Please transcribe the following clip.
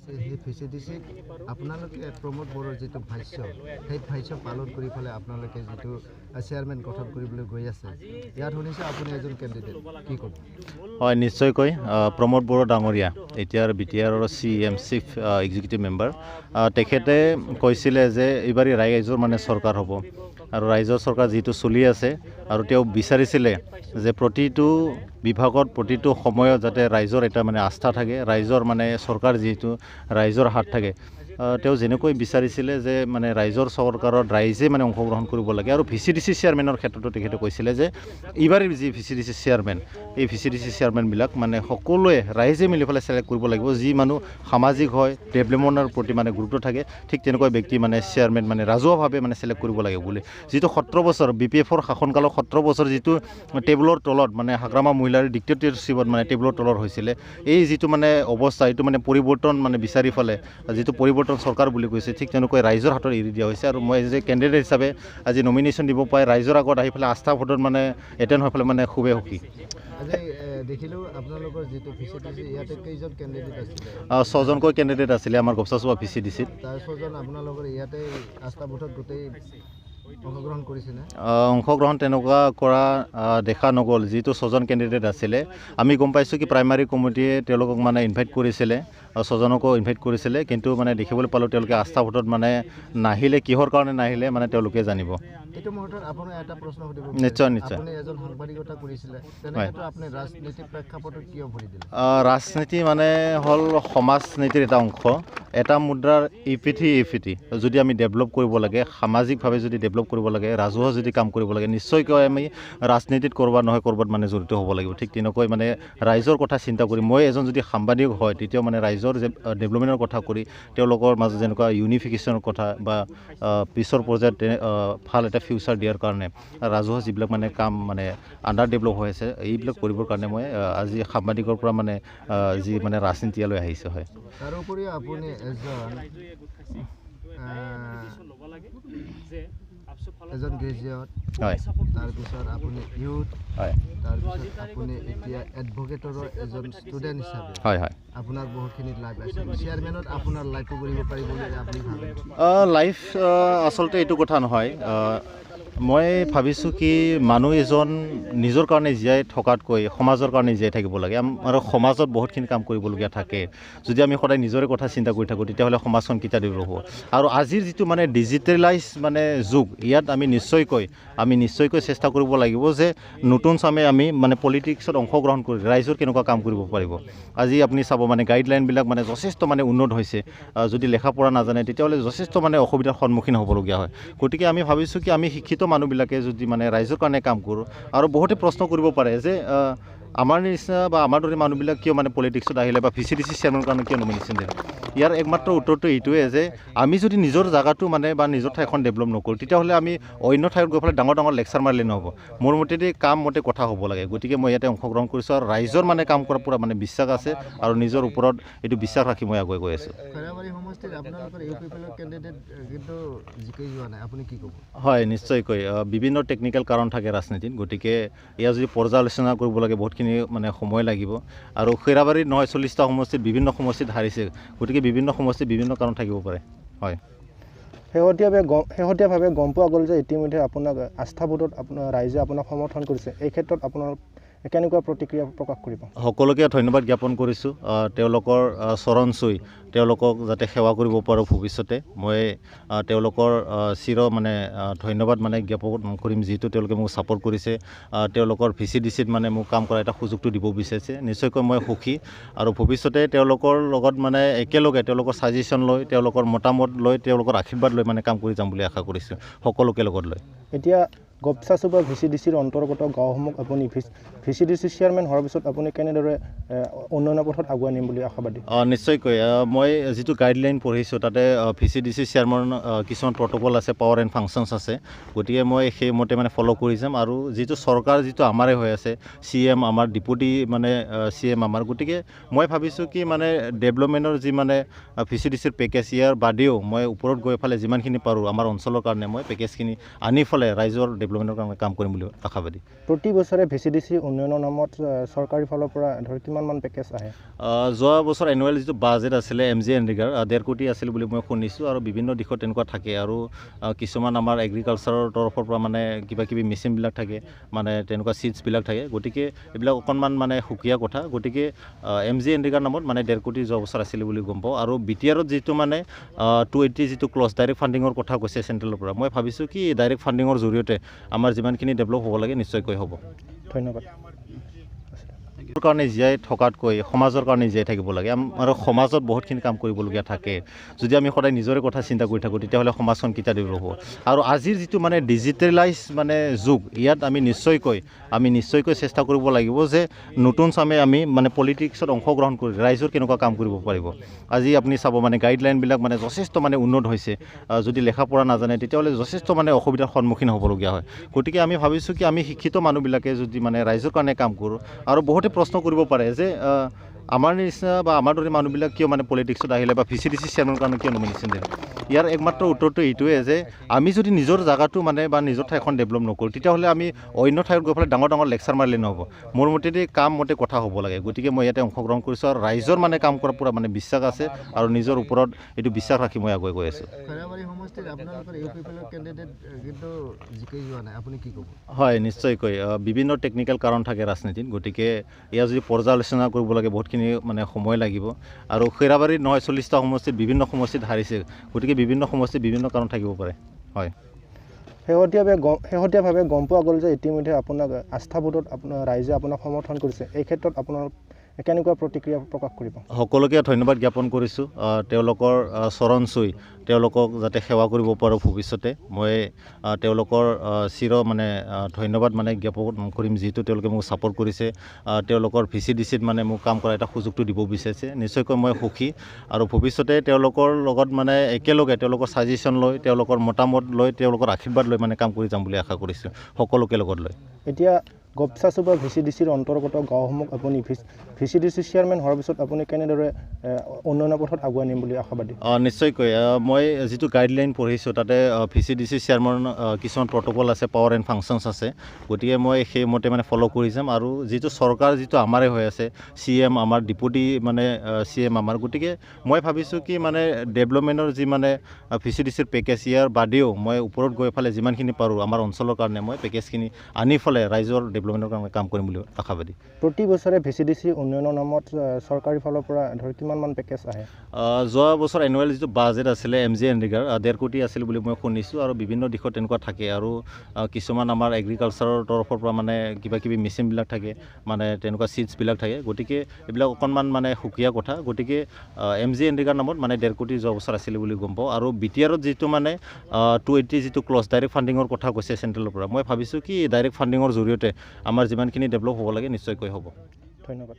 সেই ভিচিডিচি আপোনালোকে প্ৰমোদ বড়োৰ যিটো ভাষ্য সেই ভাষ্য পালন কৰি পেলাই আপোনালোকে যিটো চেয়াৰমেন গঠন কৰিবলৈ গৈ আছে ইয়াত শুনিছে আপুনি এজন কেণ্ডিডেট কি ক'ব? হয়, নিশ্চয়কৈ প্ৰমোদ বড়ো ডাঙৰীয়া এতিয়াৰ BTRৰ CM চিফ এক্সিকিউটিভ মেম্বাৰ তেখেতে কৈছিলে যে এইবাৰ ৰাইজৰ মানে চৰকাৰ হ'ব আৰু ৰাইজৰ চৰকাৰ যিটো চলি আছে আৰু তেওঁ বিচাৰিছিলে যে প্ৰতিটো বিভাগত প্ৰতিটো সময়ত যাতে ৰাইজৰ এটা মানে আস্থা থাকে, ৰাইজৰ মানে চৰকাৰ যিহেতু ৰাইজৰ হাত থাকে তেওঁ যেনেকৈ বিচাৰিছিলে যে মানে ৰাইজৰ চৰকাৰত ৰাইজে মানে অংশগ্ৰহণ কৰিব লাগে আৰু ভিচিডিচি চেয়াৰমেনৰ ক্ষেত্ৰতো তেখেতে কৈছিলে যে এইবাৰ যি ভিচিডিচি চেয়াৰমেন এই ভিচিডিচি চেয়াৰমেনবিলাক মানে সকলোৱে ৰাইজে মিলি পেলাই চিলেক্ট কৰিব লাগিব, যি মানুহ সামাজিক হয়, ডেভেলপমেণ্টৰ প্ৰতি মানে গুৰুত্ব থাকে, ঠিক তেনেকুৱা ব্যক্তি মানে চেয়াৰমেন মানে ৰাজহুৱাভাৱে মানে চিলেক্ট কৰিব লাগে বুলি। যিটো 17 বছৰ BPFৰ শাসনকালত 17 বছৰ যিটো টেবুলৰ তলত মানে হাগ্ৰামা মহিলাৰ ডিক্টেটৰশ্বিপত মানে টেবুলৰ তলত হৈছিলে, এই যিটো মানে অৱস্থা এইটো মানে পৰিৱৰ্তন মানে বিচাৰি পেলাই যিটো পৰিৱৰ্তন চৰকাৰ বুলি কৈছে ঠিক তেনেকৈ ৰাইজৰ হাতত এৰি দিয়া হৈছে আৰু মই যে কেণ্ডিডেট হিচাপে আজি নমিনেশ্যন দিব পাই ৰাইজৰ আগত আহি পেলাই আস্থা ভোটত মানে এটেণ্ড হৈ পেলাই মানে খুবেই সুখী। আজি দেখিলোঁ আপোনালোকৰ যিটো ভিচিডিচি ইয়াতে কেইজন কেণ্ডিডেট আছিলে? 6জনকৈ কেণ্ডিডেট আছিলে আমাৰ গপচাচোৱা ভিচিডিচিত। তাৰ 6জন আপোনালোকৰ ইয়াতে আস্থা ভোটত গোটেই অংশগ্ৰহণ কৰিছেনে? অংশগ্ৰহণ তেনেকুৱা কৰা দেখা নগ'ল। যিটো 6জন কেণ্ডিডেট আছিলে আমি গম পাইছোঁ কি প্ৰাইমাৰী কমিটিয়ে তেওঁলোকক মানে ইনভাইট কৰিছিলে, 6জনকো ইনভাইট কৰিছিলে, কিন্তু মানে দেখিবলৈ পালোঁ তেওঁলোকে আস্থা ভোটত মানে নাহিলে, কিহৰ কাৰণে নাহিলে মানে তেওঁলোকে জানিব। এইটো মুহূৰ্তত আপোনাৰ এটা প্ৰশ্ন সুধিব নিশ্চয় নিশ্চয়। আপুনি এজন সাংবাদিকতা কৰিছিলে, তেনেক্ষেত্ৰত আপুনি ৰাজনীতিৰ প্ৰেক্ষাপটত কিয় ভৰি দিলে? ৰাজনীতি মানে হ'ল সমাজনীতিৰ এটা অংশ, এটা মুদ্ৰাৰ ইপিঠি যদি আমি ডেভেলপ কৰিব লাগে, সামাজিকভাৱে যদি ডেভেলপ কৰিব লাগে, ৰাজহুৱা যদি কাম কৰিব লাগে, নিশ্চয়কৈ আমি ৰাজনীতিত ক'ৰবাত নহয় ক'ৰবাত মানে জড়িত হ'ব লাগিব। ঠিক তেনেকৈ মানে ৰাইজৰ কথা চিন্তা কৰি মই এজন যদি সাংবাদিক হয় তেতিয়াও মানে ৰাইজৰ যে ডেভেলপমেণ্টৰ কথা কৰি তেওঁলোকৰ মাজত যেনেকুৱা ইউনিফিকেশ্যনৰ কথা বা পিছৰ পৰ্যায়ত ভাল এটা ফিউচাৰ দিয়াৰ কাৰণে ৰাজহুৱা যিবিলাক মানে কাম মানে আণ্ডাৰ ডেভেলপ হৈ আছে এইবিলাক কৰিবৰ কাৰণে মই আজি সাংবাদিকৰ পৰা মানে যি মানে ৰাজনীতিলৈ আহিছে। হয়, তাৰোপৰি আপুনি এজন গ্ৰেজুৱেট, হয়, তাৰপিছত আপুনি ইউথ, হয়, তাৰপিছত আপুনি এতিয়া এডভকেটৰৰ এজন ষ্টুডেণ্ট হিচাপে হয়, হয়, আপোনাৰ বহুতখিনি লাইফ আছে। চেয়াৰমেনত আপোনাৰ লাইফো কৰিব পাৰিব বুলি আপুনি ভাবে? লাইফ আচলতে এইটো কথা নহয়। মই ভাবিছোঁ কি মানুহ এজন নিজৰ কাৰণে জীয়াই থকাতকৈ সমাজৰ কাৰণে জীয়াই থাকিব লাগে আৰু সমাজত বহুতখিনি কাম কৰিবলগীয়া থাকে। যদি আমি সদায় নিজৰে কথা চিন্তা কৰি থাকোঁ তেতিয়াহ'লে সমাজখন কেতিয়া ডেভেলপ হ'ব। আৰু আজিৰ যিটো মানে ডিজিটেলাইজ মানে যুগ, ইয়াত আমি নিশ্চয়কৈ চেষ্টা কৰিব লাগিব যে নতুন চামে আমি মানে পলিটিক্সত অংশগ্ৰহণ কৰি ৰাইজৰ কেনেকুৱা কাম কৰিব পাৰিব। আজি আপুনি চাব মানে গাইডলাইনবিলাক মানে যথেষ্ট মানে উন্নত হৈছে, যদি লেখা পঢ়া নাজানে তেতিয়াহ'লে যথেষ্ট মানে অসুবিধাৰ সন্মুখীন হ'বলগীয়া হয়। গতিকে আমি ভাবিছোঁ কি আমি শিক্ষিত মানুহবিলাকে যদি মানে ৰাইজৰ কাৰণে কাম কৰোঁ, আৰু বহুতে প্ৰশ্ন কৰিব পাৰে যে আমাৰ নিচিনা বা আমাৰ দৰে মানুহবিলাক কিয় মানে পলিটিক্সত আহিলে বা ভিচিডিচি চেয়াৰমেনৰ কাৰণে কিয় নমিনেশ্যন দিলে। ইয়াৰ একমাত্ৰ উত্তৰটো এইটোৱে যে আমি যদি নিজৰ জেগাটো মানে বা নিজৰ ঠাইখন ডেভেলপ নকৰোঁ তেতিয়াহ'লে আমি অন্য ঠাইত গৈ পেলাই ডাঙৰ লেকচাৰ মাৰিলে নহ'ব। মোৰ মতেদি কাম মতে কথা হ'ব লাগে। গতিকে মই ইয়াতে অংশগ্ৰহণ কৰিছোঁ আৰু ৰাইজৰ মানে কাম কৰাৰ পৰা মানে বিশ্বাস আছে আৰু নিজৰ ওপৰত এইটো বিশ্বাস ৰাখি মই আগুৱাই গৈ আছোঁ। খৈৰাবাৰী সমষ্টিত আপোনালোকৰ UPPৰ কেণ্ডিডেট কিন্তু জিকি যোৱা নাই, আপুনি কি ক'ব? হয়, নিশ্চয়কৈ বিভিন্ন টেকনিকেল কাৰণ থাকে ৰাজনীতিত। গতিকে এয়া যদি পৰ্যালোচনা কৰিব লাগে বহুতখিনি মানে সময় লাগিব আৰু খৈৰাবাৰীত নহয় 40টা সমষ্টিত বিভিন্ন সমষ্টিত হাৰিছে। গতিকে বিভিন্ন সমষ্টিত বিভিন্ন কাৰণ থাকিব পাৰে। হয়, শেহতীয়াভাৱে গম পোৱা গ'ল যে ইতিমধ্যে আপোনাক আস্থা ভোটত ৰাইজে আপোনাক সমৰ্থন কৰিছে। এই ক্ষেত্ৰত আপোনাৰ কেনেকুৱা প্ৰতিক্ৰিয়া প্ৰকাশ কৰিব? সকলোকে ধন্যবাদ জ্ঞাপন কৰিছোঁ। তেওঁলোকৰ চৰণ চুই তেওঁলোকক যাতে সেৱা কৰিব পাৰোঁ ভৱিষ্যতে, মই তেওঁলোকৰ মানে ধন্যবাদ মানে জ্ঞাপন কৰিম, যিহেতু তেওঁলোকে মোক ছাপোৰ্ট কৰিছে। তেওঁলোকৰ ভিচিডিচিত মানে মোক কাম কৰা এটা সুযোগটো দিব বিচাৰিছে। নিশ্চয়কৈ মই সুখী আৰু ভৱিষ্যতে তেওঁলোকৰ লগত মানে একেলগে তেওঁলোকৰ ছাজেশ্যন লৈ, তেওঁলোকৰ মতামত লৈ, তেওঁলোকৰ আশীৰ্বাদ লৈ মানে কাম কৰি যাম বুলি আশা কৰিছোঁ, সকলোকে লগত লৈ। এতিয়া গপচাচুবা ভিচিডিচিৰ অন্তৰ্গত গাঁওসমূহ আপুনি ভিচিডিচি চেয়াৰমেন হোৱাৰ পিছত আপুনি কেনেদৰে উন্নয়নৰ পথত আগুৱাই নিম বুলি আশাবাদী? নিশ্চয়কৈ মই যিটো গাইডলাইন পঢ়িছোঁ তাতে ভিচিডিচি চেয়াৰমেন কিছুমান প্ৰট'কল আছে, পাৱাৰ এণ্ড ফাংচনছ আছে। গতিকে মই সেইমতে মানে ফ'ল' কৰি যাম আৰু যিটো চৰকাৰ যিটো আমাৰে হৈ আছে, CM আমাৰ, ডিপুটি মানে CM আমাৰ। গতিকে মই ভাবিছোঁ কি মানে ডেভেলপমেণ্টৰ যি মানে ভিচিডিচিৰ পেকেজ, ইয়াৰ বাদেও মই ওপৰত গৈ পেলাই যিমানখিনি পাৰোঁ আমাৰ অঞ্চলৰ কাৰণে মই পেকেজখিনি আনি পেলাই ৰাইজৰ ডেভেলপমেণ্টৰ কাৰণে কাম কৰিম বুলি আশাবাদী। প্ৰতি বছৰে VCDC উন্নয়নৰ নামত চৰকাৰী ফালৰ পৰা ধৰ কিমানমান পেকেজ আহে? যোৱা বছৰ এনুৱেল যিটো বাজেট আছিলে MGNREGAৰ 1.5 কোটি আছিল বুলি মই শুনিছোঁ আৰু বিভিন্ন দিশত তেনেকুৱা থাকে আৰু কিছুমান আমাৰ এগ্ৰিকালচাৰৰ তৰফৰ পৰা মানে কিবা কিবি মেচিনবিলাক থাকে মানে তেনেকুৱা চিডছবিলাক থাকে, গতিকে এইবিলাক অকণমান মানে সুকীয়া কথা। গতিকে MGNREGAৰ নামত মানে 1.5 কোটি যোৱা বছৰ আছিলে বুলি গম পাওঁ আৰু BTRত যিটো মানে 280 যিটো ক্লজ ডাইৰেক্ট ফাণ্ডিঙৰ কথা কৈছে চেণ্ট্ৰেলৰ পৰা, মই ভাবিছোঁ কি ডাইৰেক্ট ফাণ্ডিঙৰ জৰিয়তে আমাৰ যিমানখিনি ডেভেলপ হ'ব লাগে নিশ্চয়কৈ হ'ব। ধন্যবাদ। কাৰণে জীয়াই থকাতকৈ সমাজৰ কাৰণে জীয়াই থাকিব লাগে। আমাৰ সমাজত বহুতখিনি কাম কৰিবলগীয়া থাকে। যদি আমি সদায় নিজৰে কথা চিন্তা কৰি থাকোঁ তেতিয়াহ'লে সমাজখন কেতিয়া ডেভেলপ হ'ব। আৰু আজিৰ যিটো মানে ডিজিটেলাইজ মানে যুগ, ইয়াত আমি নিশ্চয়কৈ চেষ্টা কৰিব লাগিব যে নতুন চামে আমি মানে পলিটিক্সত অংশগ্ৰহণ কৰি ৰাইজৰ কেনেকুৱা কাম কৰিব পাৰিব। আজি আপুনি চাব মানে গাইডলাইনবিলাক মানে যথেষ্ট মানে উন্নত হৈছে। যদি লেখা পঢ়া নাজানে তেতিয়াহ'লে যথেষ্ট মানে অসুবিধাৰ সন্মুখীন হ'বলগীয়া হয়। গতিকে আমি ভাবিছোঁ কি আমি শিক্ষিত মানুহবিলাকে যদি মানে ৰাইজৰ কাৰণে কাম কৰোঁ আৰু বহুতে প্ৰশ্ন কৰিব পাৰে যে আমাৰ নিচিনা বা আমাৰ দৰে মানুহবিলাক কিয় মানে পলিটিক্সত আহিলে বা VCDC চেয়াৰমেনৰ কাৰণে কিয় নমিনেশ্যন দিলে। ইয়াৰ একমাত্ৰ উত্তৰটো এইটোৱে যে আমি যদি নিজৰ জাগাটো মানে বা নিজৰ ঠাইখন ডেভেলপ নকৰোঁ তেতিয়াহ'লে আমি অন্য ঠাইত গৈ পেলাই ডাঙৰ লেকচাৰ মাৰিলে নহ'ব। মোৰ মতেদি কাম মতে কথা হ'ব লাগে। গতিকে মই ইয়াতে অংশগ্ৰহণ কৰিছোঁ আৰু ৰাইজৰ মানে কাম কৰাৰ পূৰা মানে বিশ্বাস আছে আৰু নিজৰ ওপৰত এইটো বিশ্বাস ৰাখি মই আগুৱাই গৈ আছোঁ। খৈৰাবাৰী সমষ্টিত আপোনালোকৰ UPPৰ কেণ্ডিডেট কিন্তু জিকি যোৱা নাই, আপুনি কি ক'ব? হয়, নিশ্চয়কৈ বিভিন্ন টেকনিকেল কাৰণ থাকে ৰাজনীতিত। গতিকে ইয়াৰ যদি পৰ্যালোচনা কৰিব লাগে বহুতখিনি মানে সময় লাগিব আৰু খৈৰাবাৰীত নহয় 40টা সমষ্টিত বিভিন্ন সমষ্টিত হাৰিছে। গতিকে বিভিন্ন সমষ্টিত বিভিন্ন কাৰণ থাকিব পাৰে। হয়, শেহতীয়াভাৱে গম পোৱা গ'ল যে ইতিমধ্যে আপোনাক আস্থা ভোটত ৰাইজে আপোনাক সমৰ্থন কৰিছে। এই ক্ষেত্ৰত আপোনাৰ কেনেকুৱা প্ৰতিক্ৰিয়া প্ৰকাশ কৰিব? সকলোকে ধন্যবাদ জ্ঞাপন কৰিছোঁ। তেওঁলোকৰ চৰণ চুই তেওঁলোকক যাতে সেৱা কৰিব পাৰোঁ ভৱিষ্যতে, মই তেওঁলোকৰ মানে ধন্যবাদ মানে জ্ঞাপন কৰিম, যিহেতু তেওঁলোকে মোক ছাপোৰ্ট কৰিছে। তেওঁলোকৰ VCDCত মানে মোক কাম কৰা এটা সুযোগটো দিব বিচাৰিছে। নিশ্চয়কৈ মই সুখী আৰু ভৱিষ্যতে তেওঁলোকৰ লগত মানে একেলগে তেওঁলোকৰ ছাজেশ্যন লৈ, তেওঁলোকৰ মতামত লৈ, তেওঁলোকৰ আশীৰ্বাদ লৈ মানে কাম কৰি যাম বুলি আশা কৰিছোঁ, সকলোকে লগত লৈ। এতিয়া গপচাচুবা VCDCৰ অন্তৰ্গত গাঁওসমূহ আপুনি VCDC চেয়াৰমেন হোৱাৰ পিছত আপুনি কেনেদৰে উন্নয়নৰ পথত আগুৱাই নিম বুলি আশাবাদী? নিশ্চয়কৈ মই যিটো গাইডলাইন পঢ়িছোঁ তাতে VCDC চেয়াৰমেন কিছুমান প্ৰট'কল আছে, পাৱাৰ এণ্ড ফাংচনছ আছে। গতিকে মই সেইমতে মানে ফ'ল' কৰি যাম আৰু যিটো চৰকাৰ যিটো আমাৰে হৈ আছে, CM আমাৰ, ডিপুটি মানে CM আমাৰ। গতিকে মই ভাবিছোঁ কি মানে ডেভেলপমেণ্টৰ যি মানে VCDCৰ পেকেজ, ইয়াৰ বাদেও মই ওপৰত গৈ ফালে যিমানখিনি পাৰোঁ আমাৰ অঞ্চলৰ কাৰণে মই পেকেজখিনি আনি ফালে ৰাইজৰ ডেভেলপমেণ্টৰ কাৰণে কাম কৰিম বুলি আশাবাদী। প্ৰতি বছৰে VCDC উন্নয়নৰ নামত চৰকাৰী ফালৰ পৰা ধৰ কিমানমান পেকেজ আহে? যোৱা বছৰ এনুৱেল যিটো বাজেট আছিলে MGNREGAৰ 1.5 কোটি আছিল বুলি মই শুনিছোঁ আৰু বিভিন্ন দিশত তেনেকুৱা থাকে আৰু কিছুমান আমাৰ এগ্ৰিকালচাৰৰ তৰফৰ পৰা মানে কিবা কিবি মেচিনবিলাক থাকে মানে তেনেকুৱা চিডছবিলাক থাকে। গতিকে এইবিলাক অকণমান মানে সুকীয়া কথা। গতিকে MGNREGAৰ নামত মানে 1.5 কোটি যোৱা বছৰ আছিলে বুলি গম পাওঁ আৰু BTRত যিটো মানে 280 যিটো ক্লজ ডাইৰেক্ট ফাণ্ডিঙৰ কথা কৈছে চেণ্ট্ৰেলৰ পৰা, মই ভাবিছোঁ কি ডাইৰেক্ট ফাণ্ডিঙৰ জৰিয়তে আমাৰ যিমানখিনি ডেভেলপ হ'ব লাগে নিশ্চয়কৈ হ'ব। ধন্যবাদ।